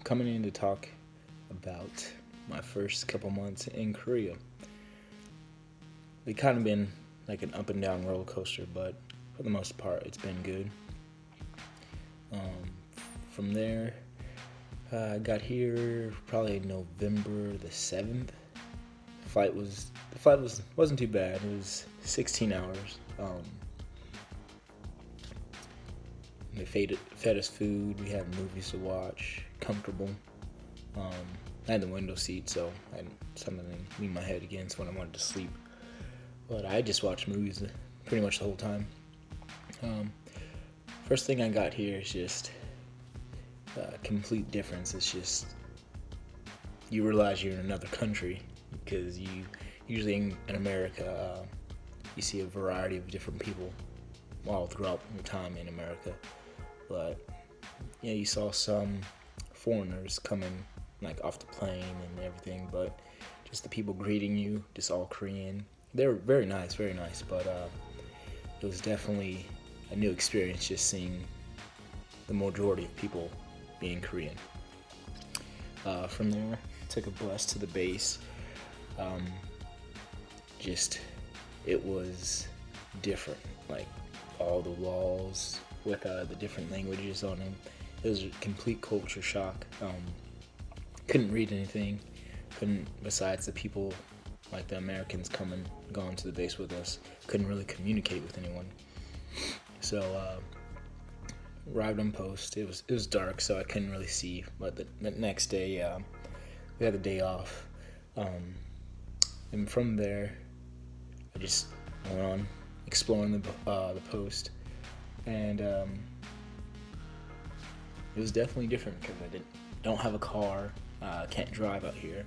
coming in to talk about my first couple months in Korea. It kind of been like an up and down roller coaster, but for the most part, it's been good. Um, from there, I got here probably November the 7th. The flight wasn't too bad. It was 16 hours. They fed us food. We had movies to watch. Comfortable. Um, I had the window seat, so I had something to lean my head against when I wanted to sleep. But I just watched movies pretty much the whole time. Um, First thing I got here is just a complete difference. It's just you realize you're in another country because you usually in America you see a variety of different people all throughout your time in America. But yeah, you saw some foreigners coming like off the plane and everything, but just the people greeting you, just all Korean. They were very nice, very nice. But it was definitely a new experience just seeing the majority of people being Korean. From there, took a bus to the base. Um, just it was different, like all the walls with the different languages on them. It was a complete culture shock. Couldn't read anything. Couldn't, besides the people like the Americans coming, going to the base with us, couldn't really communicate with anyone. So arrived on post. It was dark, so I couldn't really see. But the next day, we had the day off, and from there, I just went on exploring the post, and it was definitely different because I don't have a car, can't drive out here.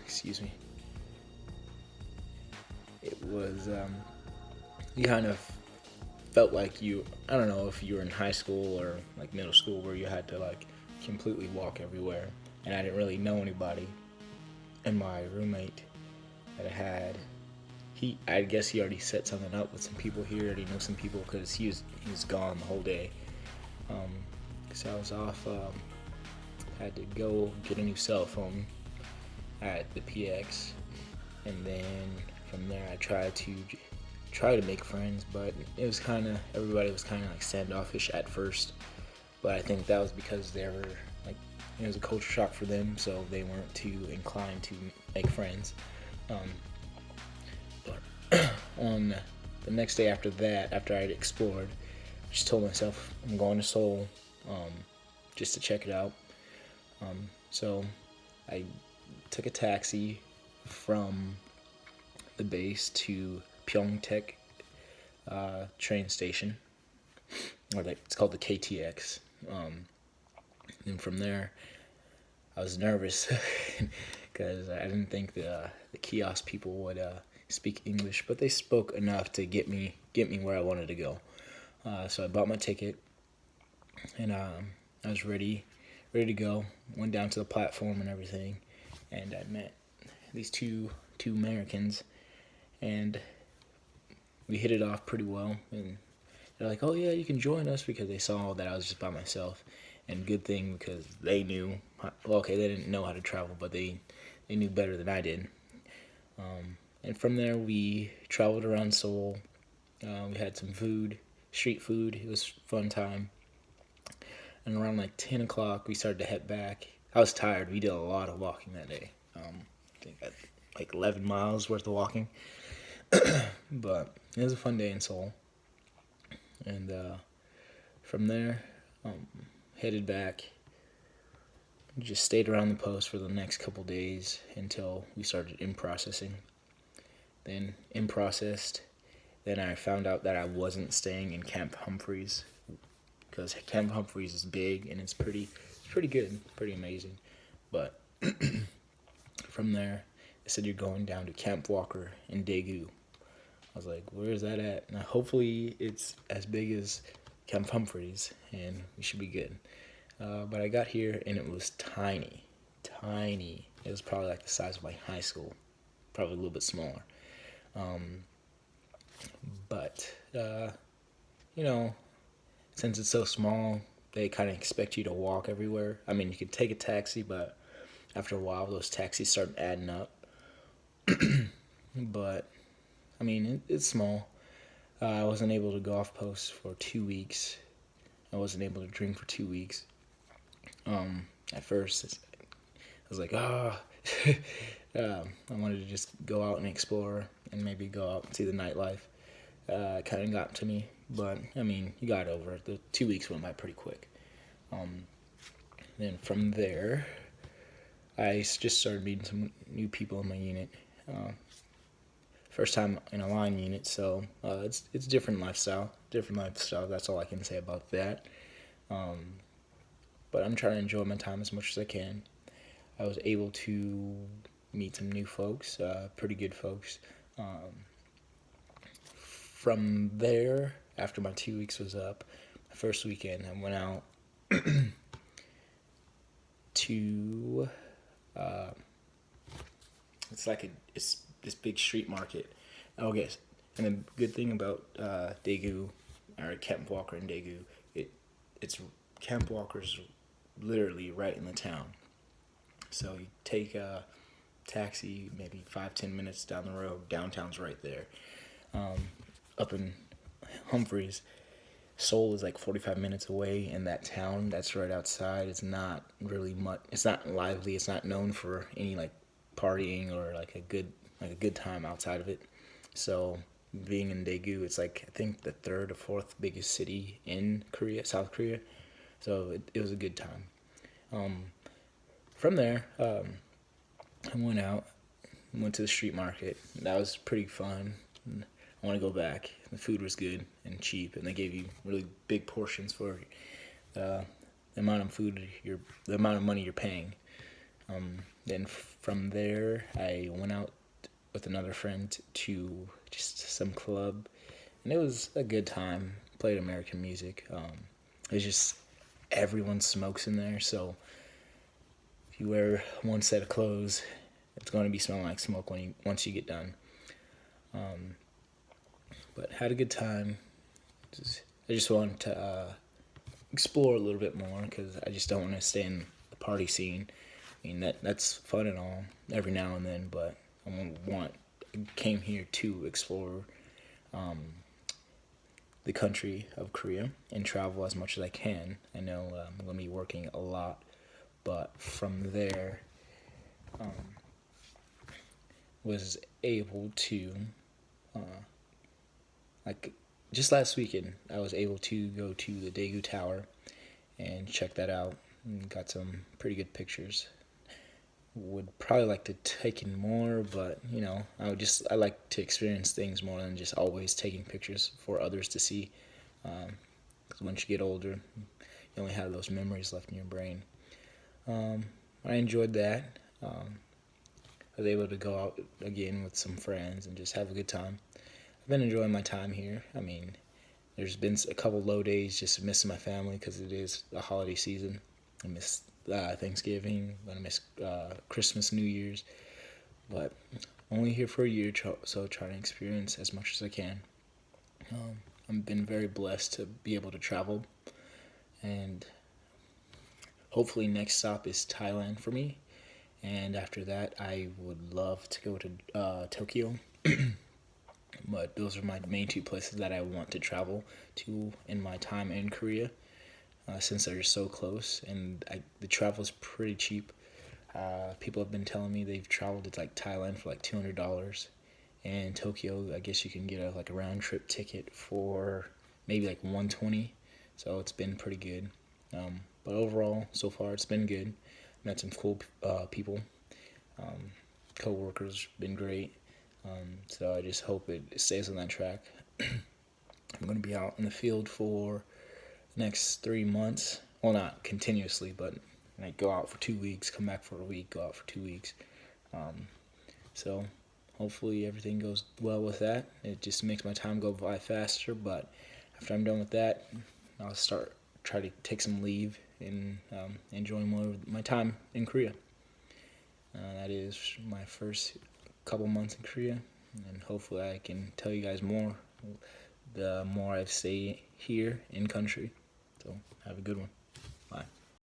Excuse me. It was you kind of felt like I don't know if you were in high school or like middle school where you had to like completely walk everywhere, and I didn't really know anybody. And my roommate that I had, I guess he already set something up with some people here. Already know some people because he was gone the whole day. So I was off. Had to go get a new cell phone at the PX, and then from there I tried to make friends, but everybody was kind of like standoffish at first. But I think that was because they were like, it was a culture shock for them, so they weren't too inclined to make friends. But on the next day after that, after I'd explored, I just told myself I'm going to Seoul, just to check it out. So I took a taxi from the base to Pyeongtaek train station, or it's called the KTX. And from there, I was nervous because I didn't think the kiosk people would speak English, but they spoke enough to get me where I wanted to go. So I bought my ticket, and I was ready to go. Went down to the platform and everything, and I met these two Americans, and we hit it off pretty well. And they're like, "Oh yeah, you can join us," because they saw that I was just by myself. And good thing because they knew. Well, okay, they didn't know how to travel, but they knew better than I did. And from there, we traveled around Seoul. We had some food, street food. It was a fun time. And around like 10 o'clock, we started to head back. I was tired. We did a lot of walking that day. I think like 11 miles worth of walking. But it was a fun day in Seoul. And from there, headed back. Just stayed around the post for the next couple days until we started in processing. Then in processed. Then I found out that I wasn't staying in Camp Humphreys because Camp Humphreys is big and it's pretty good, pretty amazing. But from there, they said you're going down to Camp Walker in Daegu. I was like, where is that at? Now, hopefully it's as big as Camp Humphreys, and we should be good. But I got here, and it was tiny. It was probably like the size of my high school, probably a little bit smaller. But, since it's so small, they kind of expect you to walk everywhere. I mean, you can take a taxi, but after a while, those taxis start adding up. But I mean, it's small. I wasn't able to go off post for 2 weeks. I wasn't able to drink for 2 weeks. At first, I was like, I wanted to just go out and explore and maybe go out and see the nightlife. It kind of got to me, but I mean, you got over it. The 2 weeks went by pretty quick. Then from there, I just started meeting some new people in my unit. First time in a line unit, so it's different lifestyle. Different lifestyle. That's all I can say about that. But I'm trying to enjoy my time as much as I can. I was able to meet some new folks, pretty good folks. From there, after my 2 weeks was up, the first weekend I went out to it's this big street market. Okay, and the good thing about Daegu, or Camp Walker in Daegu, it's Camp Walker's literally right in the town. So you take a taxi, maybe 5-10 minutes down the road. Downtown's right there. Up in Humphreys, Seoul is like 45 minutes away, and that town that's right outside, it's not really much. It's not lively. It's not known for any like partying or like a good time outside of it. So being in Daegu, it's like I think the third or fourth biggest city in Korea, South Korea. So it was a good time. From there, I went to the street market. That was pretty fun. I want to go back. The food was good and cheap, and they gave you really big portions for the amount of the amount of money you're paying. Then from there, I went out with another friend to just some club, and it was a good time. Played American music. It's just everyone smokes in there, so if you wear one set of clothes, it's going to be smelling like smoke once you get done. But had a good time. I just wanted to explore a little bit more because I just don't want to stay in the party scene. I mean that's fun and all every now and then, but I came here to explore the country of Korea and travel as much as I can. I know I'm going to be working a lot, but from there, was able to, like, just last weekend, I was able to go to the Daegu Tower and check that out and got some pretty good pictures. Would probably like to take in more, but I like to experience things more than just always taking pictures for others to see. Because once you get older, you only have those memories left in your brain. I enjoyed that. I was able to go out again with some friends and just have a good time. I've been enjoying my time here. I mean, there's been a couple low days just missing my family because it is the holiday season. I miss Thanksgiving. I miss Christmas, New Year's. But only here for a year, so trying to experience as much as I can. I've been very blessed to be able to travel, and hopefully next stop is Thailand for me. And after that, I would love to go to Tokyo. But those are my main two places that I want to travel to in my time in Korea, since they're so close, and the travel is pretty cheap. People have been telling me they've traveled to like Thailand for like $200, and Tokyo, I guess you can get a round trip ticket for maybe like $120. So it's been pretty good. But overall, so far it's been good. Met some cool people. Co-workers been great. So I just hope it stays on that track. I'm going to be out in the field for the next 3 months. Well, not continuously, but I go out for 2 weeks, come back for a week, go out for 2 weeks. So hopefully everything goes well with that. It just makes my time go by faster, but after I'm done with that, I'll try to take some leave and enjoy more of my time in Korea. That is my first couple months in Korea, and hopefully I can tell you guys more the more I've stayed here in country. So have a good one.